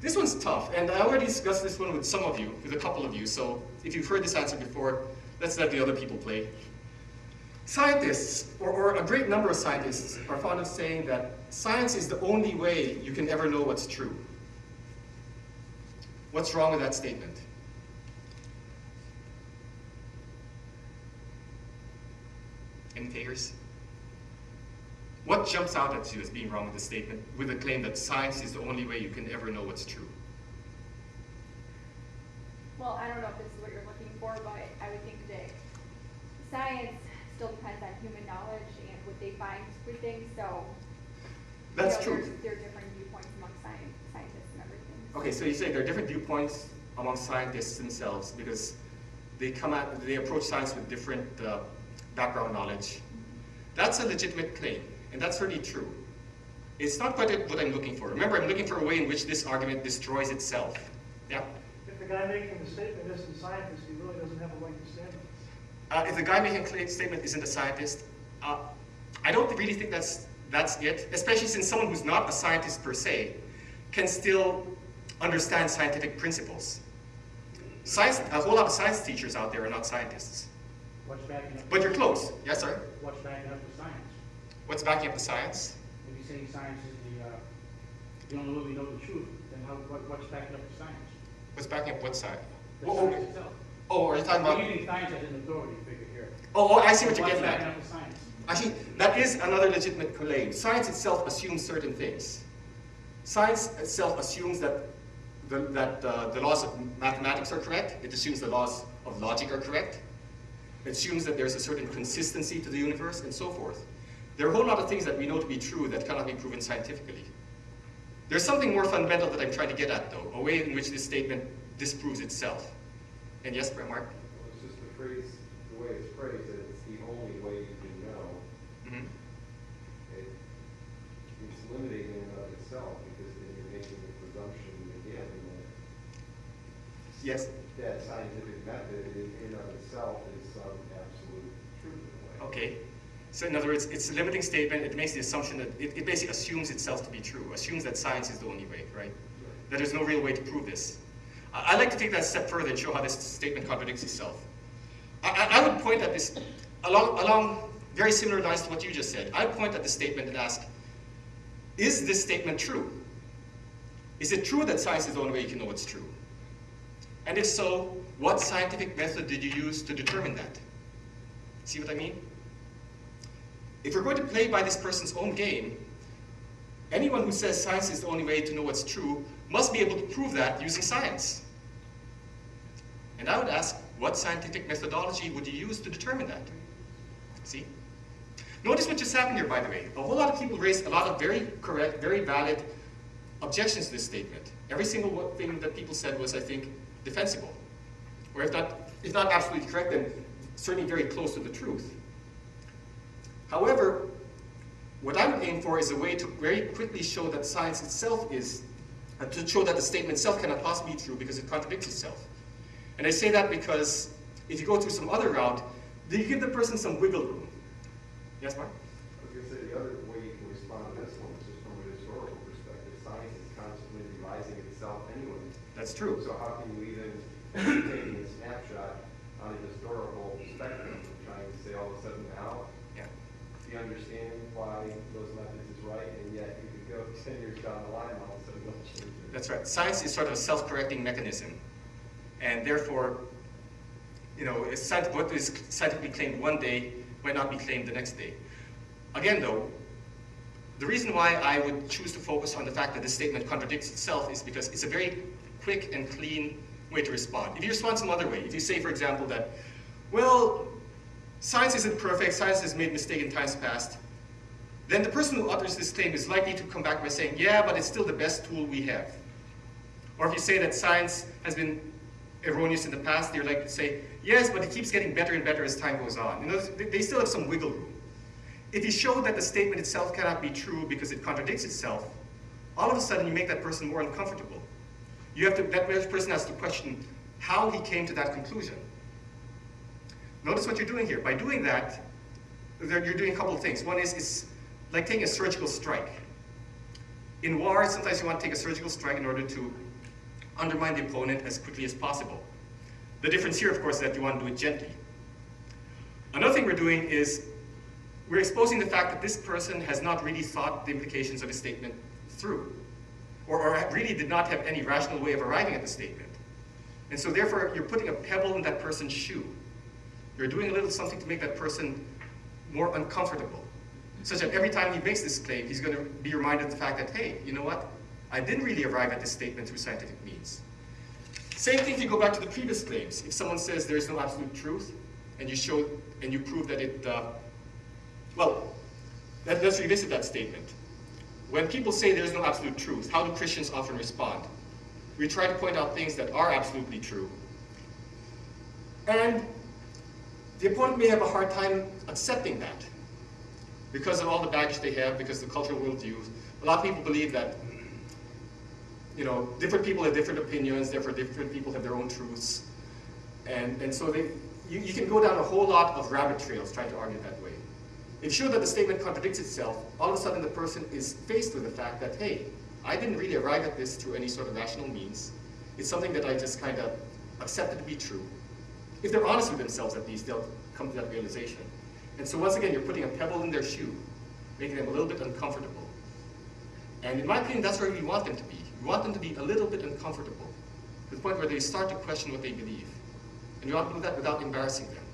This one's tough, and I already discussed this one with some of you, with a couple of you, so if you've heard this answer before, let's let the other people play. Scientists, or a great number of scientists, are fond of saying that science is the only way you can ever know what's true. What's wrong with that statement? Any takers? What jumps out at you as being wrong with the statement, with the claim that science is the only way you can ever know what's true? Well, I don't know if this is what you're looking for, but I would think that science still depends on human knowledge and what they find with things, so That's true. There are different viewpoints among scientists and everything. Okay, so you say there are different viewpoints among scientists themselves because they approach science with different background knowledge. That's a legitimate claim, and that's certainly true. It's not quite what I'm looking for. Remember, I'm looking for a way in which this argument destroys itself. Yeah? If the guy making the statement isn't a scientist, he really doesn't have a leg to stand on. If the guy making a statement isn't a scientist, I don't really think that's it, especially since someone who's not a scientist per se can still understand scientific principles. A whole lot of science teachers out there are not scientists. What's backing up? But you're close. Yes, sir? What's backing up the science? What's backing up the science? If you say science is the only way we know the truth, then what's backing up the science? What's backing up what side? The science itself. Oh, are you talking about? We're using science as an authority figure here. Oh, I see what you're What's getting backing at. up the science? Actually, that is another legitimate claim. Science itself assumes certain things. Science itself assumes that the laws of mathematics are correct. It assumes the laws of logic are correct. It assumes that there's a certain consistency to the universe and so forth. There are a whole lot of things that we know to be true that cannot be proven scientifically. There's something more fundamental that I'm trying to get at, though, a way in which this statement disproves itself. And yes, Mark? Well, it's just the phrase, the way it's phrased, that it's the only way you can know. Mm-hmm. It's limiting in and of itself because then you're making the presumption again Yes? that scientific method in and of itself is some absolute truth in a way. Okay. So in other words, it's a limiting statement. It makes the assumption that it basically assumes itself to be true, assumes that science is the only way, right? That there's no real way to prove this. I'd like to take that a step further and show how this statement contradicts itself. I would point at this, along very similar lines to what you just said. I'd point at this statement and ask, is this statement true? Is it true that science is the only way you can know what's true? And if so, what scientific method did you use to determine that? See what I mean? If we're going to play by this person's own game, anyone who says science is the only way to know what's true must be able to prove that using science. And I would ask, what scientific methodology would you use to determine that? See? Notice what just happened here, by the way. A whole lot of people raised a lot of very correct, very valid objections to this statement. Every single thing that people said was, I think, defensible. Or if not absolutely correct, then certainly very close to the truth. However, what I would aim for is a way to very quickly show that science itself is, to show that the statement itself cannot possibly be true because it contradicts itself. And I say that because if you go through some other route, then you give the person some wiggle room. Yes, Mark? I was going to say the other way you can respond to this one is just from a historical perspective. Science is constantly revising itself anyway. That's true. So how can you even take a snapshot on a historical spectrum and trying to say all of a sudden now, you understand why those methods is right, and yet you could go 10 years down the line and all of a sudden don't change it. That's right. Science is sort of a self-correcting mechanism. And therefore, what is scientifically claimed one day might not be claimed the next day. Again, though, the reason why I would choose to focus on the fact that this statement contradicts itself is because it's a very quick and clean way to respond. If you respond some other way, if you say, for example, that, well, science isn't perfect, science has made mistakes in times past, then the person who utters this claim is likely to come back by saying, yeah, but it's still the best tool we have. Or if you say that science has been erroneous in the past, they're likely to say, yes, but it keeps getting better and better as time goes on. They still have some wiggle room. If you show that the statement itself cannot be true because it contradicts itself, all of a sudden you make that person more uncomfortable. That person has to question how he came to that conclusion. Notice what you're doing here. By doing that, you're doing a couple of things. One is it's like taking a surgical strike. In war, sometimes you want to take a surgical strike in order to undermine the opponent as quickly as possible. The difference here, of course, is that you want to do it gently. Another thing we're doing is we're exposing the fact that this person has not really thought the implications of his statement through, or really did not have any rational way of arriving at the statement. And so therefore, you're putting a pebble in that person's shoe. You're doing a little something to make that person more uncomfortable, such that every time he makes this claim, he's going to be reminded of the fact that, hey, you know what? I didn't really arrive at this statement through scientific means. Same thing if you go back to the previous claims. If someone says there is no absolute truth, and you show and you prove that it, let's revisit that statement. When people say there is no absolute truth, how do Christians often respond? We try to point out things that are absolutely true. And the opponent may have a hard time accepting that because of all the baggage they have, because of the cultural worldviews. A lot of people believe that, you know, different people have different opinions, therefore different people have their own truths. And so you can go down a whole lot of rabbit trails trying to argue that way. If you show that the statement contradicts itself, all of a sudden the person is faced with the fact that, hey, I didn't really arrive at this through any sort of rational means. It's something that I just kind of accepted to be true. If they're honest with themselves, at least, they'll come to that realization. And so once again, you're putting a pebble in their shoe, making them a little bit uncomfortable. And in my opinion, that's where we want them to be. We want them to be a little bit uncomfortable, to the point where they start to question what they believe. And we want to do that without embarrassing them.